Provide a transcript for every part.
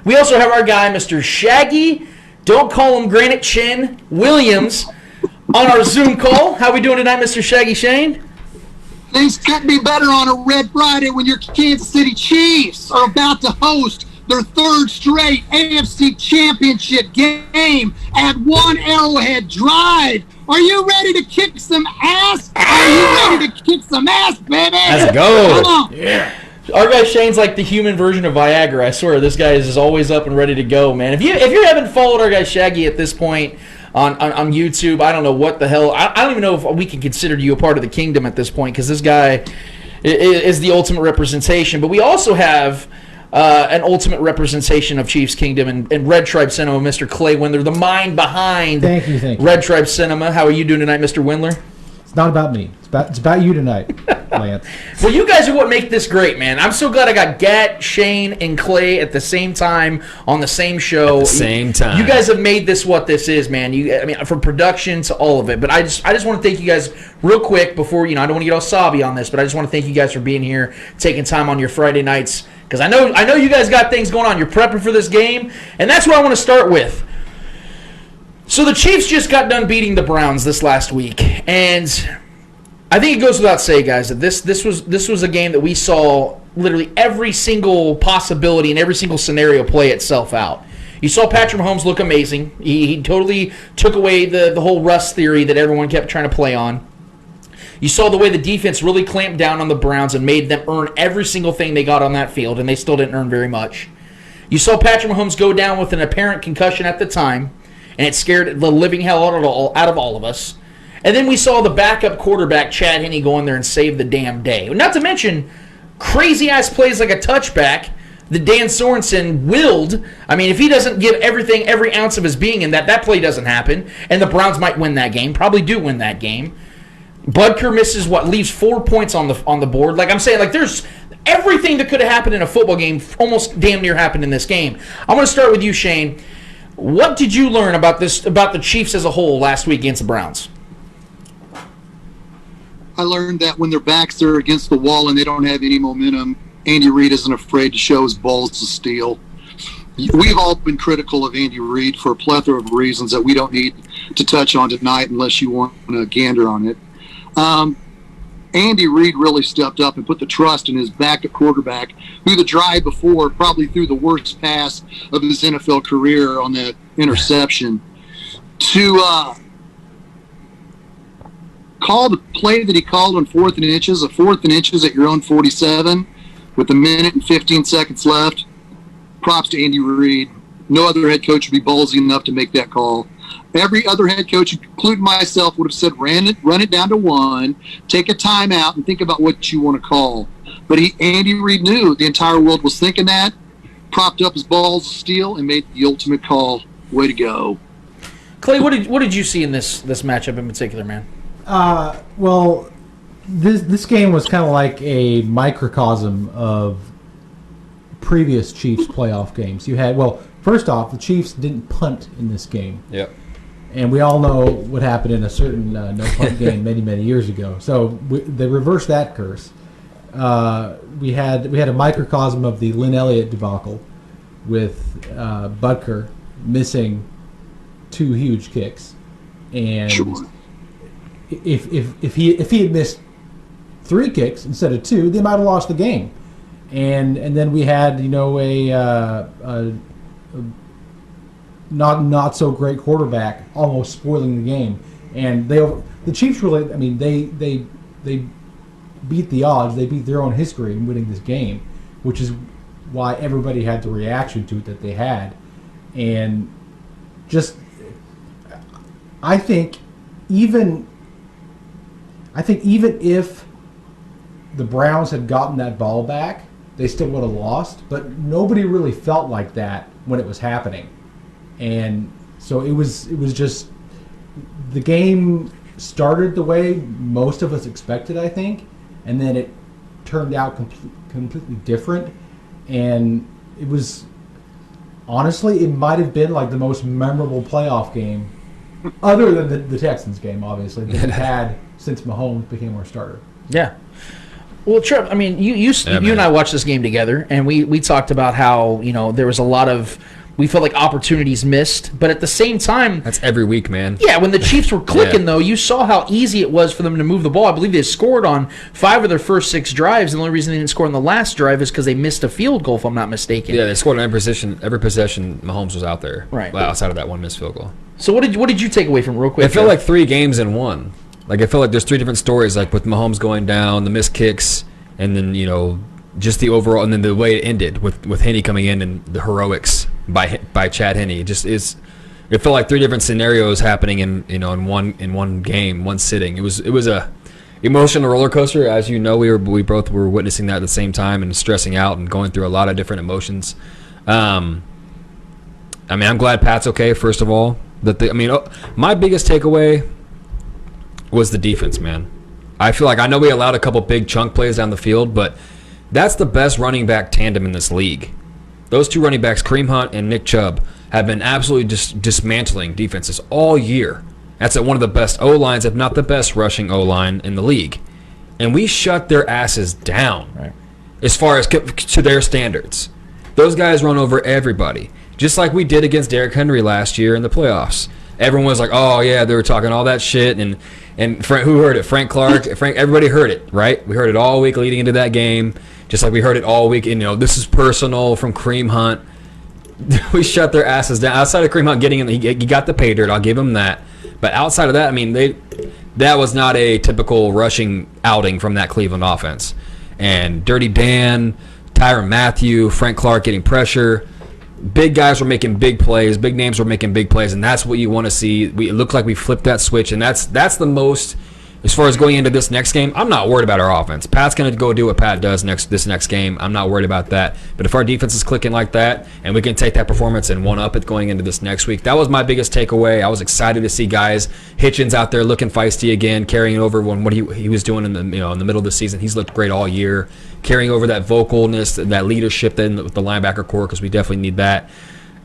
We also have our guy, Mr. Shaggy, don't call him Granite Chin, Williams, on our Zoom call. How we doing tonight, Mr. Shaggyshane? Things couldn't be better on a Red Friday when your Kansas City Chiefs are about to host their third straight AFC Championship game at One Arrowhead Drive. Are you ready to kick some ass? Are you ready to kick some ass, baby? Let's go. Come on. Yeah. Our guy Shane's like the human version of Viagra. I swear, this guy is always up and ready to go, man. If you haven't followed our guy Shaggy at this point on YouTube, I don't know what the hell. I don't even know if we can consider you a part of the kingdom at this point, because this guy is the ultimate representation. But we also have an ultimate representation of Chiefs Kingdom and Red Tribe Cinema, Mr. Clay Windler, the mind behind Thank you. Red Tribe Cinema. How are you doing tonight, Mr. Windler? It's not about me. It's about you tonight, Lance. Well, you guys are what make this great, man. I'm so glad I got Gat, Shane, and Clay at the same time on the same show. At the same time. You guys have made this what this is, man. From production to all of it. But I just want to thank you guys real quick before, I don't want to get all sobby on this, but I just want to thank you guys for being here, taking time on your Friday nights, because I know you guys got things going on. You're prepping for this game, and that's what I want to start with. So the Chiefs just got done beating the Browns this last week, and I think it goes without saying, guys, that this was a game that we saw literally every single possibility and every single scenario play itself out. You saw Patrick Mahomes look amazing. He totally took away the whole Russ theory that everyone kept trying to play on. You saw the way the defense really clamped down on the Browns and made them earn every single thing they got on that field, and they still didn't earn very much. You saw Patrick Mahomes go down with an apparent concussion at the time, and it scared the living hell out of all of us. And then we saw the backup quarterback, Chad Henne, go in there and save the damn day. Not to mention crazy-ass plays like a touchback that Dan Sorensen willed. I mean, if he doesn't give every ounce of his being in that play doesn't happen, and the Browns might win that game, probably do win that game. Butker misses leaves 4 points on the board. Like I'm saying, there's everything that could have happened in a football game almost damn near happened in this game. I'm going to start with you, Shane. What did you learn about the Chiefs as a whole last week against the Browns? I learned that when their backs are against the wall and they don't have any momentum, Andy Reid isn't afraid to show his balls to steal. We've all been critical of Andy Reid for a plethora of reasons that we don't need to touch on tonight unless you want to gander on it. Andy Reid really stepped up and put the trust in his backup quarterback, who the drive before probably threw the worst pass of his NFL career on that interception, to call the play that he called on 4th and inches at your own 47 with a minute and 15 seconds left. Props to Andy Reid. No other head coach would be ballsy enough to make that call. Every other head coach, including myself, would have said, run it down to 1, take a timeout, and think about what you want to call. But Andy Reid knew the entire world was thinking that, propped up his balls of steel, and made the ultimate call. Way to go. Clay, what did you see in this matchup in particular, man? Well, this game was kind of like a microcosm of previous Chiefs playoff games. You had, first off, the Chiefs didn't punt in this game. Yep. And we all know what happened in a certain no-punt game many, many years ago. So they reversed that curse. We had a microcosm of the Lynn Elliott debacle with Butker missing 2 huge kicks, and Sure. if he had missed 3 kicks instead of 2, they might have lost the game. And then we had a not so great quarterback almost spoiling the game, and the Chiefs really, they beat the odds. They beat their own history in winning this game, which is why everybody had the reaction to it that they had. And just, I think even if the Browns had gotten that ball back, they still would have lost. But nobody really felt like that when it was happening. And so it was just, the game started the way most of us expected, I think, and then it turned out completely different. And it was, honestly, it might have been like the most memorable playoff game, other than the Texans game, obviously, that we've had since Mahomes became our starter. Yeah. Well, Trev, I mean, you and I watched this game together, and we talked about how there was a lot of. We felt like opportunities missed, but at the same time... That's every week, man. Yeah, when the Chiefs were clicking, though, you saw how easy it was for them to move the ball. I believe they scored on 5 of their first 6 drives, and the only reason they didn't score on the last drive is because they missed a field goal, if I'm not mistaken. Yeah, they scored on every possession Mahomes was out there. Right. Outside of that one missed field goal. So what did you take away from it real quick? It felt like 3 games in one. Like, I felt like there's 3 different stories, like with Mahomes going down, the missed kicks, and then, just the overall, and then the way it ended with Henne coming in and the heroics by Chad Henne. It felt like 3 different scenarios happening in one game, one sitting. It was a emotional roller coaster. As you know, we both were witnessing that at the same time and stressing out and going through a lot of different emotions. I'm glad Pat's okay. First of all, my biggest takeaway was the defense, man. I feel like I know we allowed a couple big chunk plays down the field, but that's the best running back tandem in this league. Those 2 running backs, Kareem Hunt and Nick Chubb, have been absolutely dismantling defenses all year. That's at one of the best O-lines, if not the best rushing O-line in the league. And we shut their asses down, right, as far as to their standards. Those guys run over everybody, just like we did against Derrick Henry last year in the playoffs. Everyone was like, oh, yeah, they were talking all that shit. And Frank, who heard it? Frank Clark. Everybody heard it, right? We heard it all week leading into that game. Just like we heard it all week, this is personal from Kareem Hunt. We shut their asses down. Outside of Kareem Hunt getting in, he got the pay dirt. I'll give him that. But outside of that, that was not a typical rushing outing from that Cleveland offense. And Dirty Dan, Tyrann Mathieu, Frank Clark getting pressure. Big guys were making big plays. Big names were making big plays, and that's what you want to see. It looked like we flipped that switch, and that's the most. As far as going into this next game, I'm not worried about our offense. Pat's going to go do what Pat does this next game. I'm not worried about that. But if our defense is clicking like that, and we can take that performance and one-up it going into this next week, that was my biggest takeaway. I was excited to see guys. Hitchens out there looking feisty again, carrying over what he was doing in the middle of the season. He's looked great all year, carrying over that vocalness, that leadership with the linebacker core, because we definitely need that.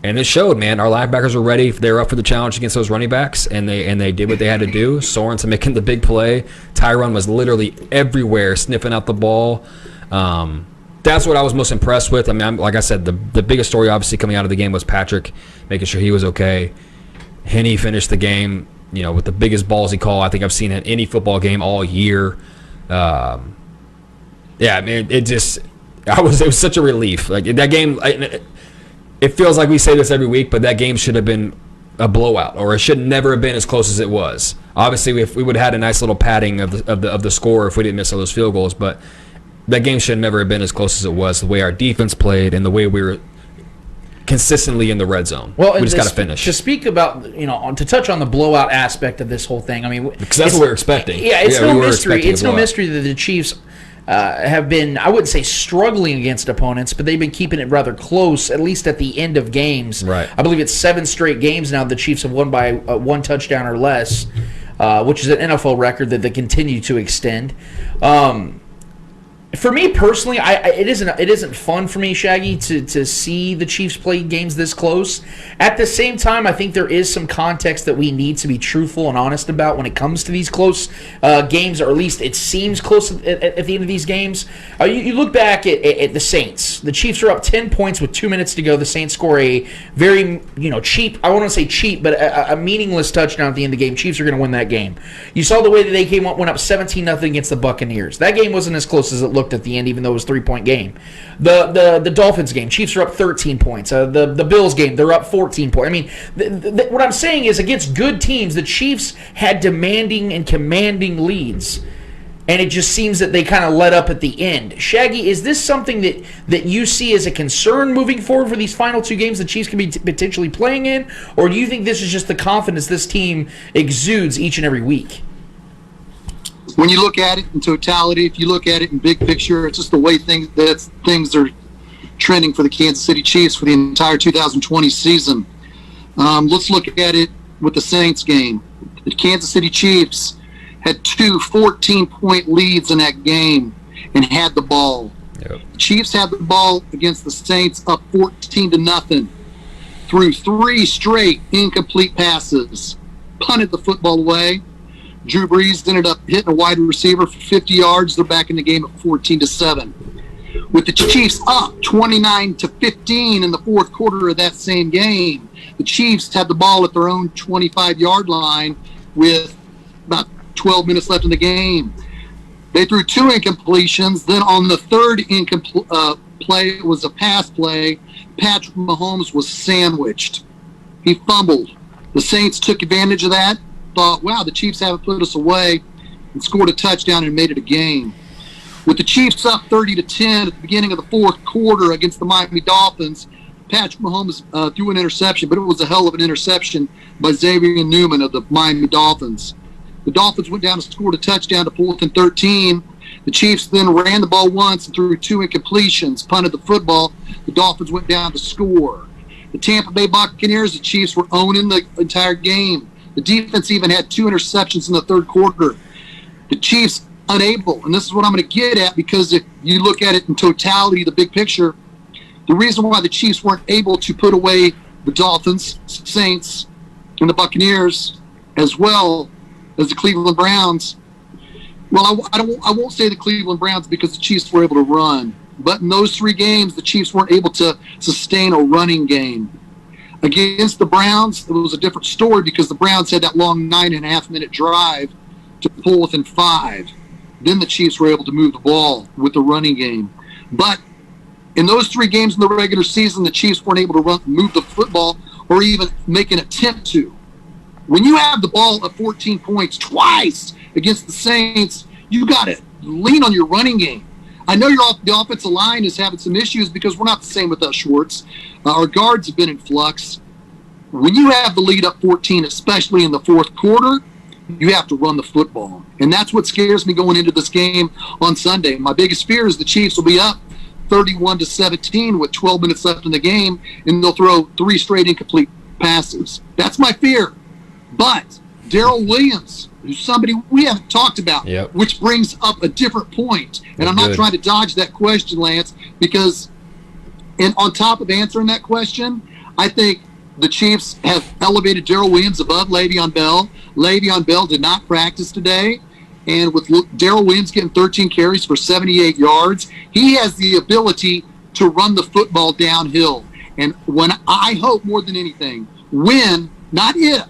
And it showed, man. Our linebackers were ready. They were up for the challenge against those running backs, and they did what they had to do. Sorensen making the big play. Tyrann was literally everywhere, sniffing out the ball. That's what I was most impressed with. Like I said, the biggest story obviously coming out of the game was Patrick, making sure he was okay. Henne finished the game, with the biggest ballsy call I think I've seen in any football game all year. It was such a relief. Like that game. It feels like we say this every week, but that game should have been a blowout, or it should never have been as close as it was. Obviously, if we would have had a nice little padding of the score if we didn't miss all those field goals, but that game should never have been as close as it was. The way our defense played and the way we were consistently in the red zone. Well, we just got to finish. To speak about, to touch on the blowout aspect of this whole thing. Because that's what we were expecting. Yeah, it's no mystery. It's no mystery that the Chiefs have been, I wouldn't say struggling against opponents, but they've been keeping it rather close, at least at the end of games. Right. I believe it's 7 straight games now the Chiefs have won by 1 touchdown or less, which is an NFL record that they continue to extend. For me personally, it isn't fun for me, Shaggy, to see the Chiefs play games this close. At the same time, I think there is some context that we need to be truthful and honest about when it comes to these close games, or at least it seems close at the end of these games. You look back at the Saints. The Chiefs are up 10 points with 2 minutes to go. The Saints score a very cheap, I won't say cheap, but a meaningless touchdown at the end of the game. Chiefs are going to win that game. You saw the way that they went up 17-0 against the Buccaneers. That game wasn't as close as it looked at the end, even though it was a 3-point game. The Dolphins game, Chiefs are up 13 points. The Bills game, they're up 14 points. What I'm saying is, against good teams, the Chiefs had demanding and commanding leads, and it just seems that they kind of let up at the end. Shaggy, is this something that you see as a concern moving forward for these final 2 games the Chiefs can be potentially playing in, or do you think this is just the confidence this team exudes each and every week? When you look at it in totality, if you look at it in big picture, it's just the way things are trending for the Kansas City Chiefs for the entire 2020 season. Let's look at it with the Saints game. The Kansas City Chiefs had 2 14-point leads in that game and had the ball. Yep. The Chiefs had the ball against the Saints up 14-0 through 3 straight incomplete passes, punted the football away, Drew Brees ended up hitting a wide receiver for 50 yards. They're back in the game at 14-7. With the Chiefs up 29-15 in the fourth quarter of that same game, the Chiefs had the ball at their own 25-yard line with about 12 minutes left in the game. They threw 2 incompletions. Then on the third play, it was a pass play. Patrick Mahomes was sandwiched. He fumbled. The Saints took advantage of that, thought, wow, the Chiefs haven't put us away, and scored a touchdown and made it a game. With the Chiefs up 30-10 at the beginning of the fourth quarter against the Miami Dolphins, Patrick Mahomes threw an interception, but it was a hell of an interception by Xavier Newman of the Miami Dolphins. The Dolphins went down and scored a touchdown to 4th and 13. The Chiefs then ran the ball once and threw 2 incompletions, punted the football. The Dolphins went down to score. The Tampa Bay Buccaneers, the Chiefs were owning the entire game. The defense even had 2 interceptions in the third quarter. The Chiefs unable, and this is what I'm going to get at, because if you look at it in totality, the big picture, the reason why the Chiefs weren't able to put away the Dolphins, Saints, and the Buccaneers, as well as the Cleveland Browns, well, I won't say the Cleveland Browns because the Chiefs were able to run, but in those 3 games, the Chiefs weren't able to sustain a running game. Against the Browns, it was a different story because the Browns had that long 9.5-minute drive to pull within 5. Then the Chiefs were able to move the ball with the running game. But in those 3 games in the regular season, the Chiefs weren't able to move the football or even make an attempt to. When you have the ball at 14 points twice against the Saints, you got to lean on your running game. I know the offensive line is having some issues because we're not the same with us, Schwartz. Our guards have been in flux. When you have the lead up 14, especially in the fourth quarter, you have to run the football. And that's what scares me going into this game on Sunday. My biggest fear is the Chiefs will be up 31-17 with 12 minutes left in the game, and they'll throw 3 straight incomplete passes. That's my fear. But Darrell Williams, who's somebody we haven't talked about, Yep. which brings up a different point. And I'm not trying to dodge that question, Lance, because on top of answering that question, I think the Chiefs have elevated Darrell Williams above Le'Veon Bell. Le'Veon Bell did not practice today. And with Darrell Williams getting 13 carries for 78 yards, he has the ability to run the football downhill. And when I hope more than anything, when, not if,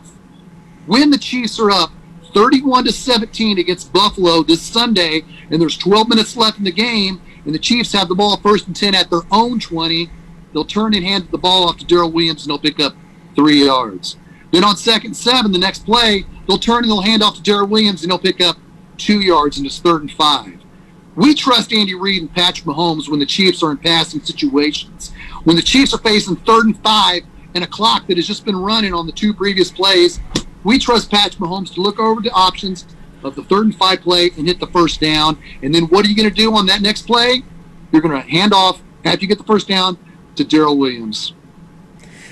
when the Chiefs are up 31-17 against Buffalo this Sunday, and there's 12 minutes left in the game, and the Chiefs have the ball 1st and 10 at their own 20, they'll turn and hand the ball off to Darrell Williams, and they'll pick up 3 yards. Then on 2nd and 7, the next play, they'll turn and they'll hand off to Darrell Williams, and they'll pick up 2 yards, and it's 3rd and 5. We trust Andy Reid and Patrick Mahomes when the Chiefs are in passing situations. When the Chiefs are facing 3rd and 5 and a clock that has just been running on the 2 previous plays, we trust Patrick Mahomes to look over the options of the 3rd and 5 play and hit the first down. And then what are you going to do on that next play? You're going to hand off, after you get the first down, to Darrell Williams.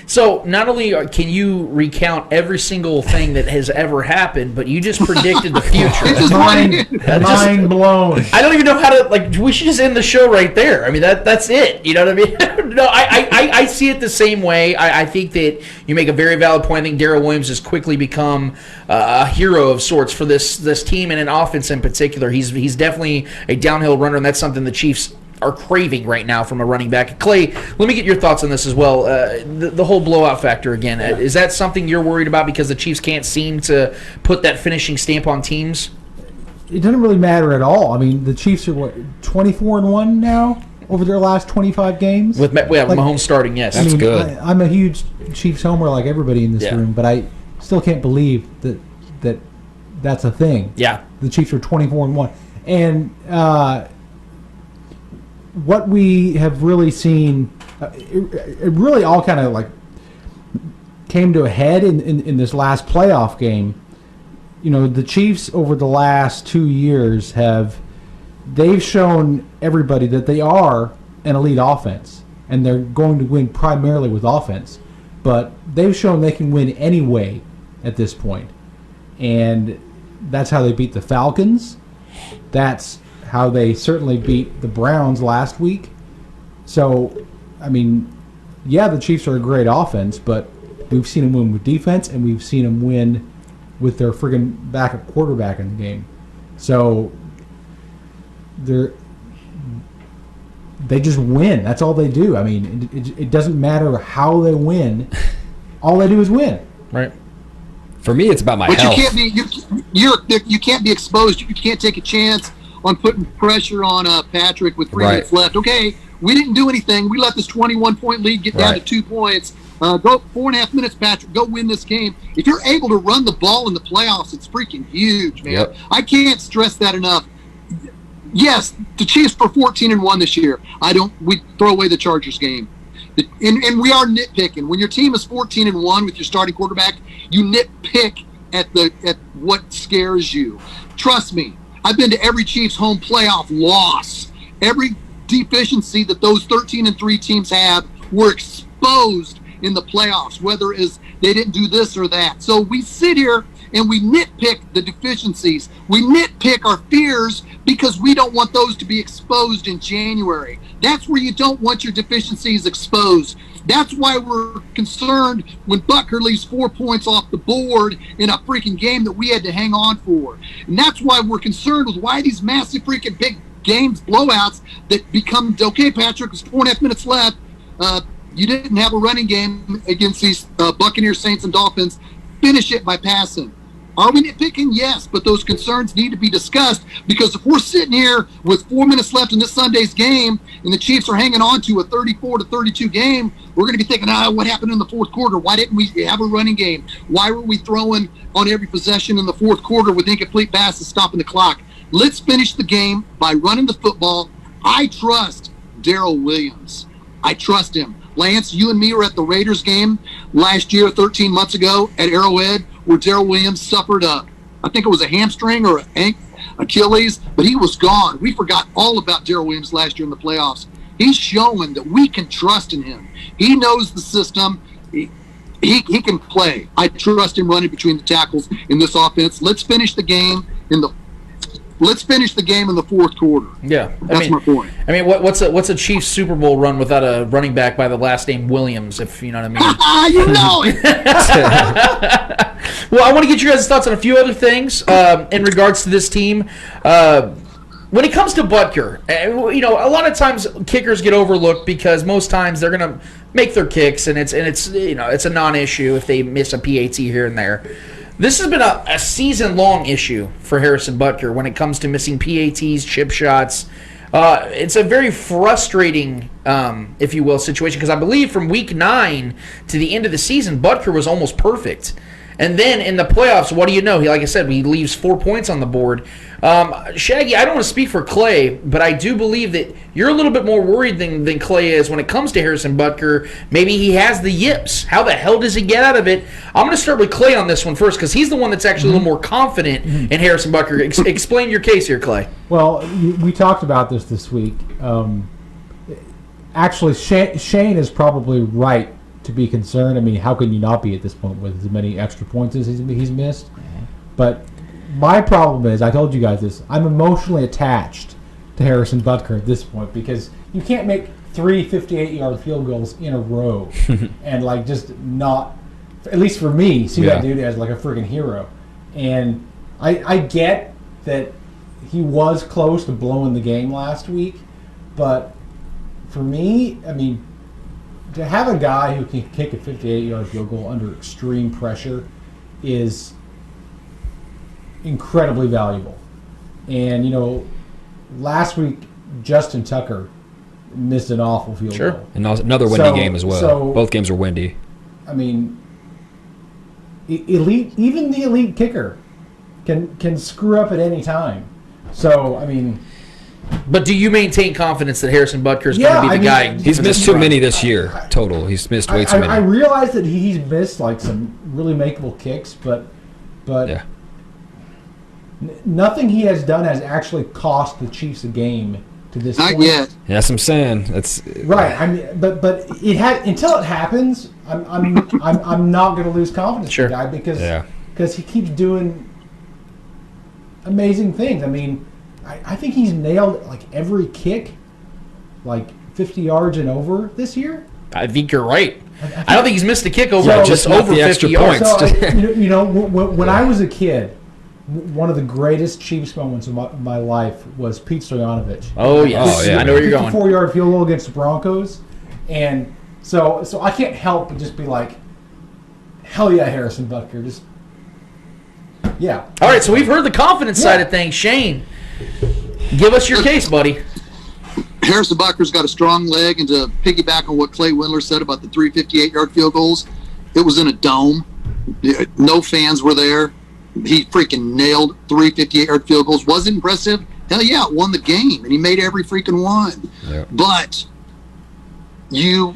So not only can you recount every single thing that has ever happened, but you just predicted the future. Mind blown. I don't even know how to, we should just end the show right there. I mean, that's it. You know what I mean? No, I see it the same way. I think that you make a very valid point. I think Darrell Williams has quickly become a hero of sorts for this team and an offense in particular. He's definitely a downhill runner, and that's something the Chiefs are craving right now from a running back. Clay, let me get your thoughts on this as well. The whole blowout factor again. Is that something you're worried about because the Chiefs can't seem to put that finishing stamp on teams? It doesn't really matter at all. I mean, the Chiefs are 24-1 now over their last 25 games with Mahomes starting. Yes, that's good. I'm a huge Chiefs homer like everybody in this room, but I still can't believe that that's a thing. Yeah, the Chiefs are 24-1, and what we have really seen, it really all kind of like came to a head in this last playoff game. You know, the Chiefs over the last 2 years they've shown everybody that they are an elite offense, and they're going to win primarily with offense. But they've shown they can win anyway at this point, and that's how they beat the Falcons. That's how they certainly beat the Browns last week. So, I mean, yeah, the Chiefs are a great offense, but we've seen them win with defense, and we've seen them win with their friggin' backup quarterback in the game. So they just win. That's all they do. I mean, it doesn't matter how they win. All they do is win. Right. For me, it's about my But health. you can't be exposed. You can't take a chance on putting pressure on Patrick with 3 Right. minutes left. Okay, we didn't do anything. We let this 21-point lead get down to Right. 2 points. Go 4.5 minutes, Patrick. Go win this game. If you're able to run the ball in the playoffs, it's freaking huge, man. Yep. I can't stress that enough. Yes, the Chiefs were 14-1 this year. We throw away the Chargers game. And we are nitpicking. When your team is 14-1 with your starting quarterback, you nitpick at what scares you. Trust me, I've been to every Chiefs home playoff loss. Every deficiency that those 13-3 teams have were exposed in the playoffs, whether it is they didn't do this or that. So we sit here and we nitpick the deficiencies. We nitpick our fears because we don't want those to be exposed in January. That's where you don't want your deficiencies exposed. That's why we're concerned when Butker leaves 4 points off the board in a freaking game that we had to hang on for. And that's why we're concerned with why these massive freaking big games, blowouts that become, okay, Patrick, it's 4.5 minutes left. You didn't have a running game against these Buccaneers, Saints, and Dolphins. Finish it by passing. Are we nitpicking? Yes, but those concerns need to be discussed, because if we're sitting here with 4 minutes left in this Sunday's game and the Chiefs are hanging on to a 34-32 game, we're going to be thinking, what happened in the fourth quarter? Why didn't we have a running game? Why were we throwing on every possession in the fourth quarter with incomplete passes stopping the clock? Let's finish the game by running the football. I trust Darrell Williams. I trust him. Lance, you and me were at the Raiders game last year, 13 months ago at Arrowhead, where Darrell Williams suffered I think it was a hamstring or an Achilles, but he was gone. We forgot all about Darrell Williams last year in the playoffs. He's showing that we can trust in him. He knows the system. He can play. I trust him running between the tackles in this offense. Let's finish the game in the fourth quarter. Yeah, That's my point. I mean, what's a Chiefs Super Bowl run without a running back by the last name Williams? If you know what I mean. You know it. Well, I want to get your guys' thoughts on a few other things in regards to this team. When it comes to Butker, a lot of times kickers get overlooked because most times they're going to make their kicks, and it's a non-issue if they miss a PAT here and there. This has been a season-long issue for Harrison Butker when it comes to missing PATs, chip shots. It's a very frustrating, if you will, situation, because I believe from week 9 to the end of the season, Butker was almost perfect. And then in the playoffs, what do you know? Like I said, he leaves 4 points on the board. Shaggy, I don't want to speak for Clay, but I do believe that you're a little bit more worried than Clay is when it comes to Harrison Butker. Maybe he has the yips. How the hell does he get out of it? I'm going to start with Clay on this one first, because he's the one that's actually a little more confident in Harrison Butker. Explain your case here, Clay. Well, we talked about this week. Actually, Shane is probably right to be concerned. I mean, how can you not be at this point with as many extra points as he's missed? But my problem is, I told you guys this, I'm emotionally attached to Harrison Butker at this point, because you can't make 3 58-yard field goals in a row and just not, at least for me, see that dude as like a freaking hero. And I get that he was close to blowing the game last week, but for me, I mean, to have a guy who can kick a 58-yard field goal under extreme pressure is incredibly valuable. And, last week, Justin Tucker missed an awful field goal. And another windy game as well. So, both games were windy. I mean, even the elite kicker can screw up at any time. So, I mean... But do you maintain confidence that Harrison Butker is going to be the guy? He's missed too many this year, total. He's missed way too many. I realize that he's missed some really makeable kicks, but yeah. Nothing he has done has actually cost the Chiefs a game to this point. Not yet. Yeah, that's what I'm saying. That's right. I mean, but it until it happens, I'm not going to lose confidence in the guy because he keeps doing amazing things. I mean, I think he's nailed every kick, 50 yards and over this year. I think you're right. I don't think he's missed a kick over So- just not over the 50 extra yards. points. So, when I was a kid, one of the greatest Chiefs moments of my life was Pete Stoyanovich. Oh, yes. Oh, yeah, I know where you're going. 54-yard field goal against the Broncos. And so I can't help but just be like, hell yeah, Harrison Butker. Just, yeah. All right, so we've heard the confidence side Yeah. of things. Shane, give us your case, buddy. Harrison Butker's got a strong leg, and to piggyback on what Clay Windler said about the 358-yard field goals, it was in a dome. No fans were there. He freaking nailed 358-yard field goals. Was it impressive? Hell yeah, it won the game, and he made every freaking one. Yep. But you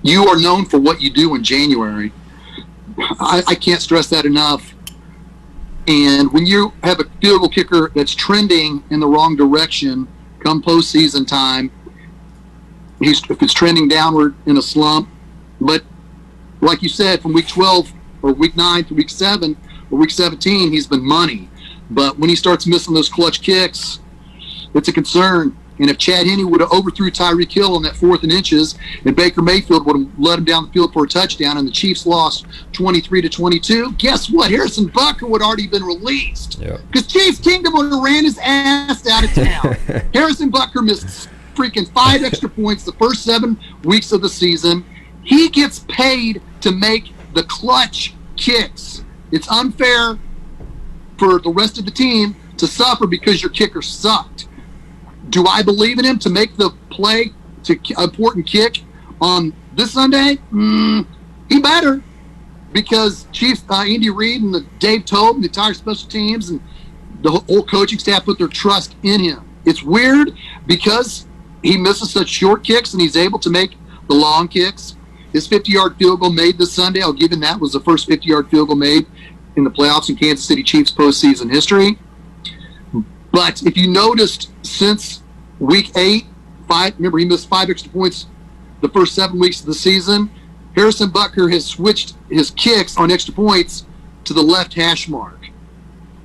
are known for what you do in January. I can't stress that enough. And when you have a field goal kicker that's trending in the wrong direction come postseason time, if it's trending downward in a slump, but like you said, from week 12 or week 9 to week 7 or week 17, he's been money. But when he starts missing those clutch kicks, it's a concern. And if Chad Henne would have overthrew Tyreek Hill on that 4th and inches, and Baker Mayfield would have let him down the field for a touchdown, and the Chiefs lost 23-22, guess what? Harrison Butker would have already been released. Because Chiefs Kingdom would have ran his ass out of town. Harrison Butker missed freaking 5 extra points the first 7 weeks of the season. He gets paid to make the clutch kicks. It's unfair for the rest of the team to suffer because your kicker sucked. Do I believe in him to make the play to important kick on this Sunday? He better, because Chiefs Andy Reid and the Dave Tobe and the entire special teams and the whole coaching staff put their trust in him. It's weird because he misses such short kicks and he's able to make the long kicks. His 50-yard field goal made this Sunday, I'll give him that, was the first 50-yard field goal made in the playoffs in Kansas City Chiefs postseason history. But if you noticed, since week 8, remember he missed 5 extra points the first 7 weeks of the season, Harrison Butker has switched his kicks on extra points to the left hash mark.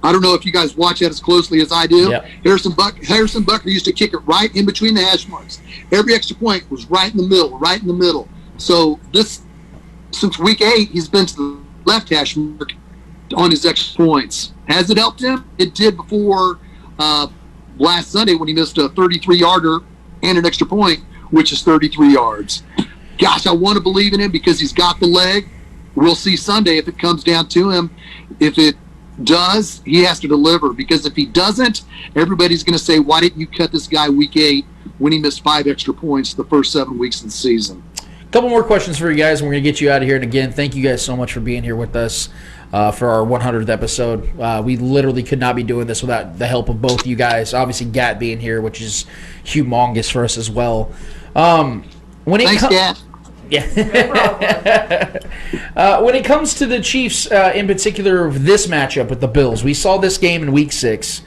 I don't know if you guys watch that as closely as I do. Yep. Harrison Butker used to kick it right in between the hash marks. Every extra point was right in the middle. So since week 8, he's been to the left hash mark on his extra points. Has it helped him? It did before last Sunday when he missed a 33-yarder and an extra point, which is 33 yards. Gosh, I want to believe in him because he's got the leg. We'll see Sunday if it comes down to him. If it does, he has to deliver, because if he doesn't, everybody's going to say, why didn't you cut this guy week 8 when he missed 5 extra points the first 7 weeks of the season? Couple more questions for you guys, and we're going to get you out of here. And again, thank you guys so much for being here with us for our 100th episode. We literally could not be doing this without the help of both you guys. Obviously, Gat being here, which is humongous for us as well. Thanks, Gat. Yeah. When it comes to the Chiefs, in particular, this matchup with the Bills, we saw this game in Week 6.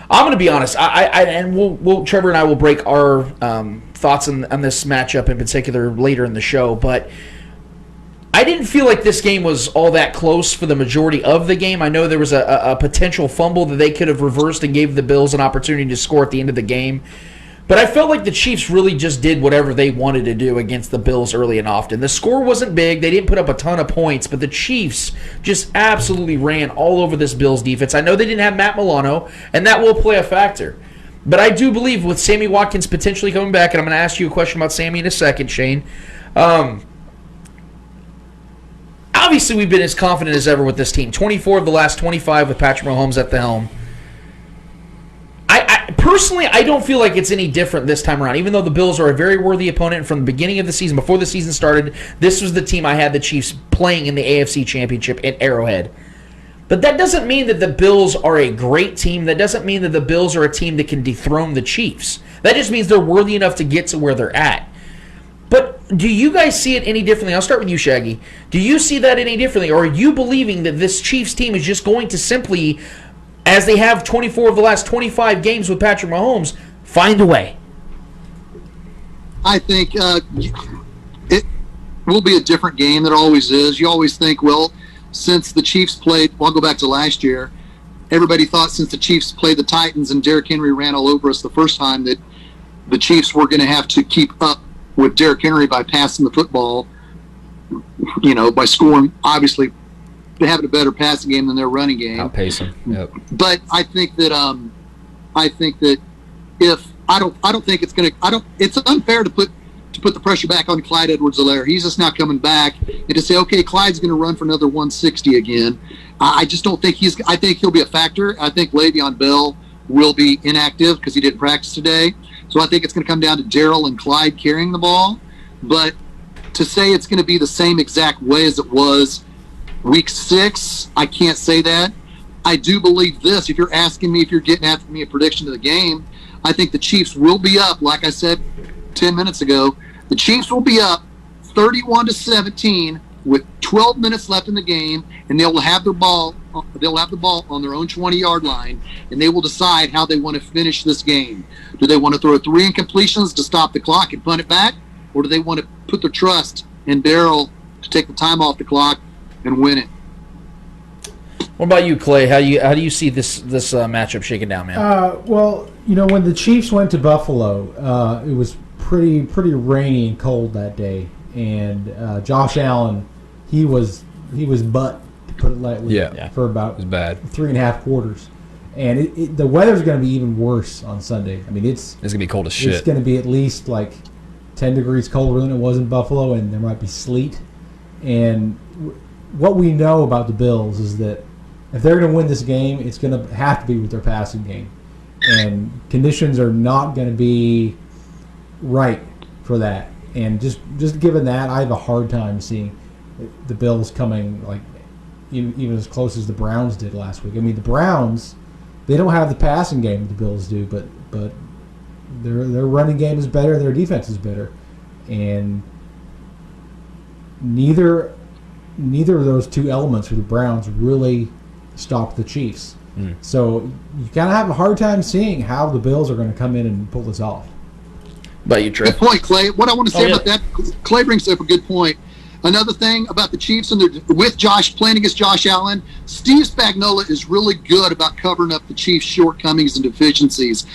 I'm going to be honest, Trevor and I will break our thoughts on this matchup in particular later in the show, but I didn't feel like this game was all that close for the majority of the game. I know there was a potential fumble that they could have reversed and gave the Bills an opportunity to score at the end of the game. But I felt like the Chiefs really just did whatever they wanted to do against the Bills early and often. The score wasn't big. They didn't put up a ton of points, but the Chiefs just absolutely ran all over this Bills defense. I know they didn't have Matt Milano, and that will play a factor. But I do believe with Sammy Watkins potentially coming back, and I'm going to ask you a question about Sammy in a second, Shane. Obviously, we've been as confident as ever with this team. 24 of the last 25 with Patrick Mahomes at the helm. Personally, I don't feel like it's any different this time around. Even though the Bills are a very worthy opponent from the beginning of the season, before the season started, this was the team I had the Chiefs playing in the AFC Championship at Arrowhead. But that doesn't mean that the Bills are a great team. That doesn't mean that the Bills are a team that can dethrone the Chiefs. That just means they're worthy enough to get to where they're at. But do you guys see it any differently? I'll start with you, Shaggy. Do you see that any differently? Or are you believing that this Chiefs team is just going to simply, as they have 24 of the last 25 games with Patrick Mahomes, find a way? I think it will be a different game than it always is. You always think, well, since the Chiefs played, well, I'll go back to last year, everybody thought since the Chiefs played the Titans and Derrick Henry ran all over us the first time that the Chiefs were going to have to keep up with Derrick Henry by passing the football by scoring, obviously having a better passing game than their running game. Outpace them. Yep. But I think that if I don't think it's gonna. It's unfair to put the pressure back on Clyde Edwards-Helaire. He's just not coming back, and to say, okay, Clyde's going to run for another 160 again. I just don't think I think he'll be a factor. I think Le'Veon Bell will be inactive because he didn't practice today. So I think it's going to come down to Darrell and Clyde carrying the ball. But to say it's going to be the same exact way as it was week 6, I can't say that. I do believe this. If you're asking me, if you're getting after me a prediction of the game, I think the Chiefs will be up, like I said 10 minutes ago. The Chiefs will be up 31-17 with 12 minutes left in the game, and they'll have the ball on their own 20-yard line, and they will decide how they want to finish this game. Do they want to throw 3 incompletions to stop the clock and punt it back, or do they want to put their trust in Darrell to take the time off the clock and win it? What about you, Clay? How do you see this matchup shaking down, man? Well, when the Chiefs went to Buffalo, it was pretty rainy and cold that day, and Josh Allen, he was butt, to put it lightly, for about it was bad. 3.5 quarters, and the weather's going to be even worse on Sunday. I mean, it's going to be cold as shit. It's going to be at least like 10 degrees colder than it was in Buffalo, and there might be sleet. And what we know about the Bills is that if they're going to win this game, it's going to have to be with their passing game, and conditions are not going to be right for that. And just given that, I have a hard time seeing the Bills coming like even as close as the Browns did last week. I mean, the Browns, they don't have the passing game the Bills do, but their running game is better, their defense is better, and neither of those two elements for the Browns really stopped the Chiefs. So you kind of have a hard time seeing how the Bills are going to come in and pull this off. About you, Trey? Good point, Clay. What I want to say about that, Clay brings up a good point. Another thing about the Chiefs and playing against Josh Allen, Steve Spagnuolo is really good about covering up the Chiefs' shortcomings and deficiencies.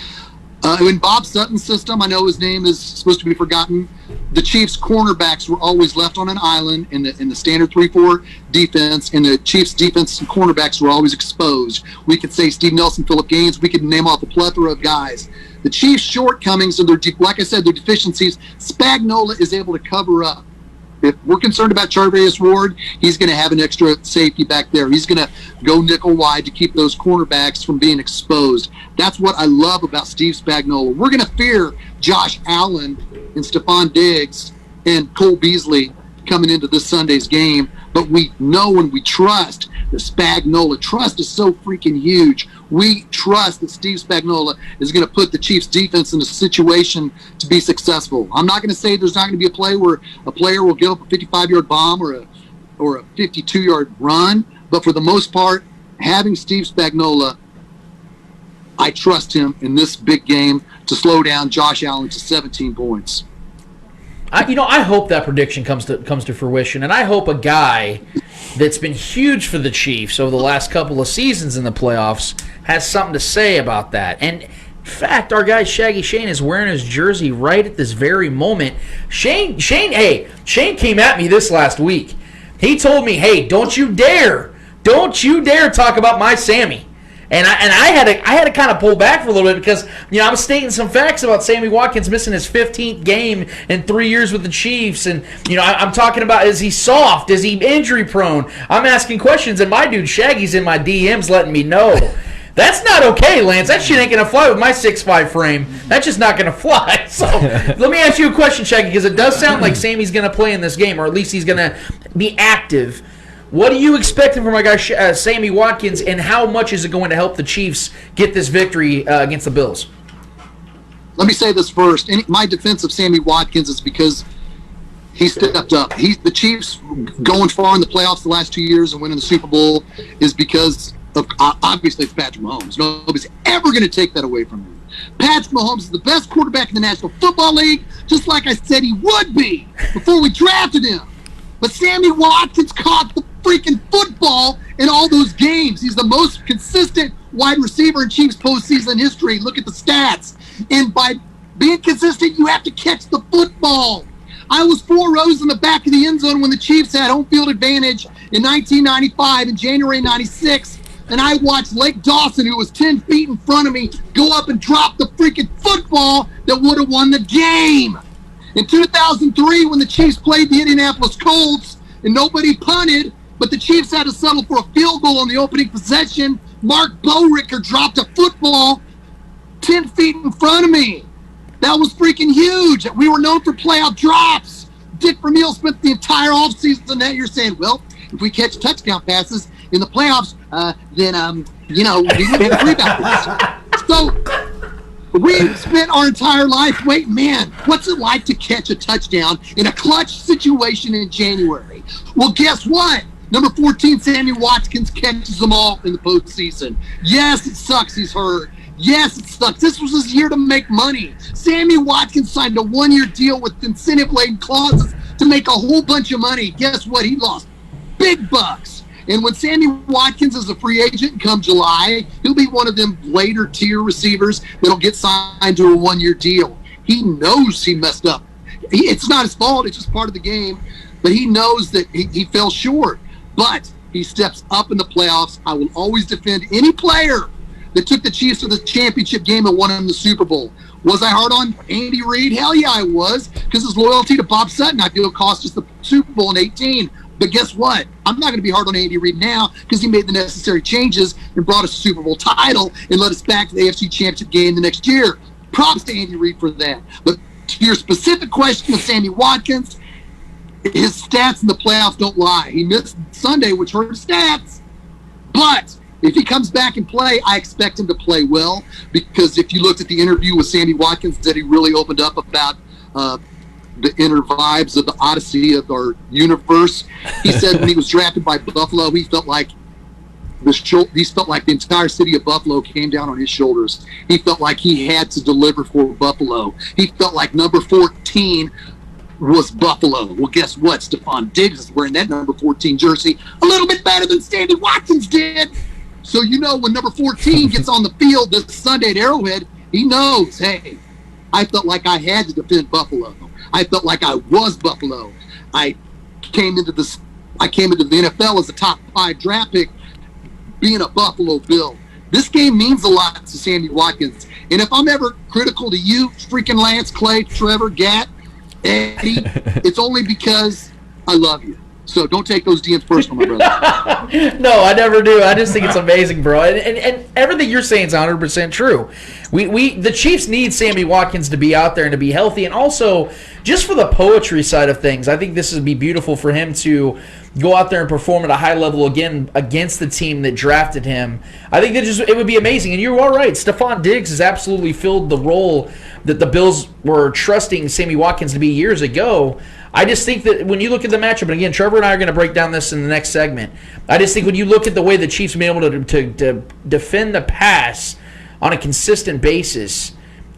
In Bob Sutton's system, I know his name is supposed to be forgotten, the Chiefs' cornerbacks were always left on an island in the standard 3-4 defense, and the Chiefs' defense and cornerbacks were always exposed. We could say Steve Nelson, Phillip Gaines, we could name off a plethora of guys. The Chiefs' shortcomings and like I said, their deficiencies, Spagnuolo is able to cover up. If we're concerned about Charvarius Ward, he's going to have an extra safety back there. He's going to go nickel wide to keep those cornerbacks from being exposed. That's what I love about Steve Spagnuolo. We're going to fear Josh Allen and Stephon Diggs and Cole Beasley coming into this Sunday's game, but we know and we trust the Spagnuolo. Trust is so freaking huge. We trust that Steve Spagnuolo is going to put the Chiefs defense in a situation to be successful. I'm not going to say there's not going to be a play where a player will give up a 55-yard bomb or a 52-yard run, but for the most part, having Steve Spagnuolo, I trust him in this big game to slow down Josh Allen to 17 points. I hope that prediction comes to fruition, and I hope a guy that's been huge for the Chiefs over the last couple of seasons in the playoffs has something to say about that. And in fact, our guy Shaggyshane is wearing his jersey right at this very moment. Shane came at me this last week. He told me, "Hey, don't you dare talk about my Sammy." And I had to kind of pull back for a little bit because I'm stating some facts about Sammy Watkins missing his 15th game in 3 years with the Chiefs, and I'm talking about, is he soft? Is he injury prone? I'm asking questions, and my dude Shaggy's in my DMs letting me know. That's not okay, Lance. That shit ain't gonna fly with my 6'5" frame. That's just not gonna fly. So let me ask you a question, Shaggy, because it does sound like Sammy's gonna play in this game, or at least he's gonna be active. What are you expecting from my guy Sammy Watkins, and how much is it going to help the Chiefs get this victory against the Bills? Let me say this first. My defense of Sammy Watkins is because he stepped up. The Chiefs going far in the playoffs the last 2 years and winning the Super Bowl is because of, obviously, it's Patrick Mahomes. Nobody's ever going to take that away from him. Patrick Mahomes is the best quarterback in the National Football League, just like I said he would be before we drafted him. But Sammy Watkins caught the freaking football in all those games. He's the most consistent wide receiver in Chiefs postseason history. Look at the stats. And by being consistent, you have to catch the football. I was 4 rows in the back of the end zone when the Chiefs had home field advantage in 1995 and January 96. And I watched Lake Dawson, who was 10 feet in front of me, go up and drop the freaking football that would have won the game. In 2003, when the Chiefs played the Indianapolis Colts and nobody punted, but the Chiefs had to settle for a field goal on the opening possession, Mark Bowricker dropped a football 10 feet in front of me. That was freaking huge. We were known for playoff drops. Dick Vermeil spent the entire offseason that year saying, well, if we catch touchdown passes in the playoffs, then we will get rebounds. So we spent our entire life waiting, man, what's it like to catch a touchdown in a clutch situation in January? Well, guess what? Number 14, Sammy Watkins catches them all in the postseason. Yes, it sucks he's hurt. Yes, it sucks. This was his year to make money. Sammy Watkins signed a 1-year deal with incentive-laden clauses to make a whole bunch of money. Guess what? He lost big bucks. And when Sammy Watkins is a free agent come July, he'll be one of them later tier receivers that'll get signed to a 1-year deal. He knows he messed up. It's not his fault. It's just part of the game. But he knows that he fell short. But he steps up in the playoffs. I will always defend any player that took the Chiefs to the championship game and won them the Super Bowl. Was I hard on Andy Reid? Hell yeah, I was, because his loyalty to Bob Sutton, I feel, cost us the Super Bowl in 18. But guess what? I'm not going to be hard on Andy Reid now because he made the necessary changes and brought us a Super Bowl title and led us back to the AFC Championship game the next year. Props to Andy Reid for that. But to your specific question of Sammy Watkins, his stats in the playoffs don't lie. He missed Sunday, which hurt his stats. But if he comes back and play, I expect him to play well, because if you looked at the interview with Sammy Watkins, that he really opened up about the inner vibes of the odyssey of our universe. He said when he was drafted by Buffalo, he felt like the entire city of Buffalo came down on his shoulders. He felt like he had to deliver for Buffalo. He felt like number 14 was Buffalo. Well, guess what? Stephon Diggs is wearing that number 14 jersey a little bit better than Sammy Watkins did. So when number 14 gets on the field this Sunday at Arrowhead, he knows, hey, I felt like I had to defend Buffalo. I felt like I was Buffalo. I came into the NFL as a top 5 draft pick, being a Buffalo Bill. This game means a lot to Sammy Watkins. And if I'm ever critical to you, freaking Lance, Clay, Trevor, Gat, Eddie, it's only because I love you. So don't take those DMs personal, my brother. No, I never do. I just think it's amazing, bro. And everything you're saying is 100% true. The Chiefs need Sammy Watkins to be out there and to be healthy. And also, just for the poetry side of things, I think this would be beautiful for him to go out there and perform at a high level again against the team that drafted him. I think it would be amazing. And you're all right. Stephon Diggs has absolutely filled the role that the Bills were trusting Sammy Watkins to be years ago. I just think that when you look at the matchup, and again, Trevor and I are going to break down this in the next segment, I just think when you look at the way the Chiefs have been able to defend the pass on a consistent basis,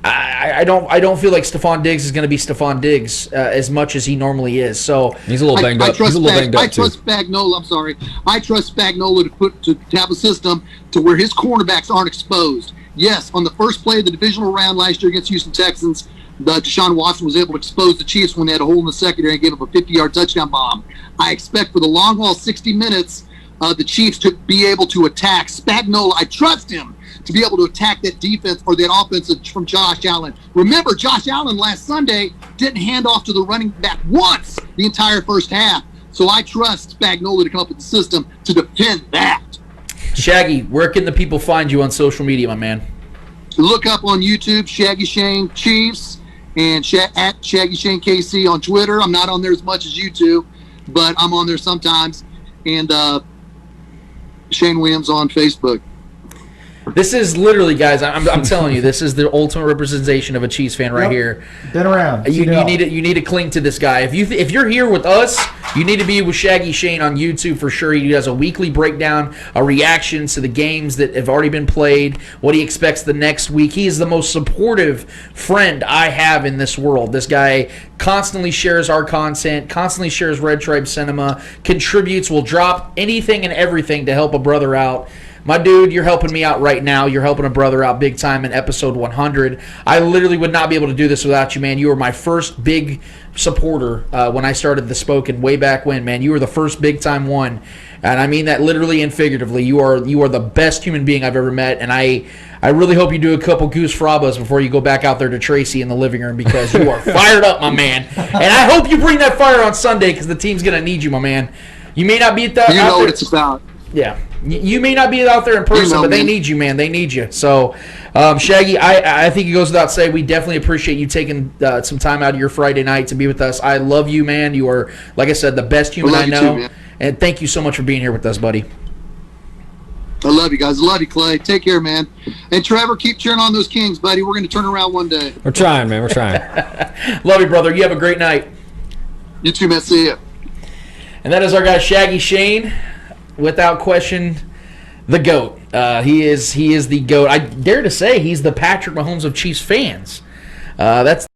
I don't feel like Stephon Diggs is going to be Stephon Diggs as much as he normally is. So he's a little banged up. I trust Spagnuolo. I trust Spagnuolo to have a system to where his cornerbacks aren't exposed. Yes, on the first play of the divisional round last year against Houston Texans, Deshaun Watson was able to expose the Chiefs when they had a hole in the secondary and gave up a 50-yard touchdown bomb. I expect for the long haul, 60 minutes, the Chiefs to be able to attack Spagnuolo. I trust him to be able to attack that defense or that offense from Josh Allen. Remember, Josh Allen last Sunday didn't hand off to the running back once the entire first half. So I trust Spagnuolo to come up with the system to defend that. Shaggy, where can the people find you on social media, my man? Look up on YouTube, Shaggyshane Chiefs, and at Shaggyshane KC on Twitter. I'm not on there as much as you two, but I'm on there sometimes. And Shane Williams on Facebook. This is literally, guys, I'm telling you, this is the ultimate representation of a Chiefs fan right here. Been around. You need to cling to this guy. If you're here with us, you need to be with Shaggyshane on YouTube for sure. He does a weekly breakdown, a reaction to the games that have already been played, what he expects the next week. He is the most supportive friend I have in this world. This guy constantly shares our content, constantly shares Red Tribe Cinema, contributes, will drop anything and everything to help a brother out. my dude, you're helping me out right now. You're helping a brother out big time in episode 100. I literally would not be able to do this without you, man. You were my first big supporter when I started The Spoken way back when, man. You were the first big time one, and I mean that literally and figuratively. You are the best human being I've ever met, and I really hope you do a couple goose frabas before you go back out there to Tracy in the living room, because you are fired up, my man. And I hope you bring that fire on Sunday, because the team's going to need you, my man. You may not be at You know what it's about. Yeah. You may not be out there in person, but they need you, man. They need you. So, Shaggy, I think it goes without saying, we definitely appreciate you taking some time out of your Friday night to be with us. I love you, man. You are, like I said, the best human I know. Too, and thank you so much for being here with us, buddy. I love you guys. I love you, Clay. Take care, man. And Trevor, keep cheering on those Kings, buddy. We're going to turn around one day. We're trying, man. We're trying. Love you, brother. You have a great night. You too, man. See ya. And that is our guy, Shaggyshane. Without question, the GOAT. He is the GOAT. I dare to say he's the Patrick Mahomes of Chiefs fans. That's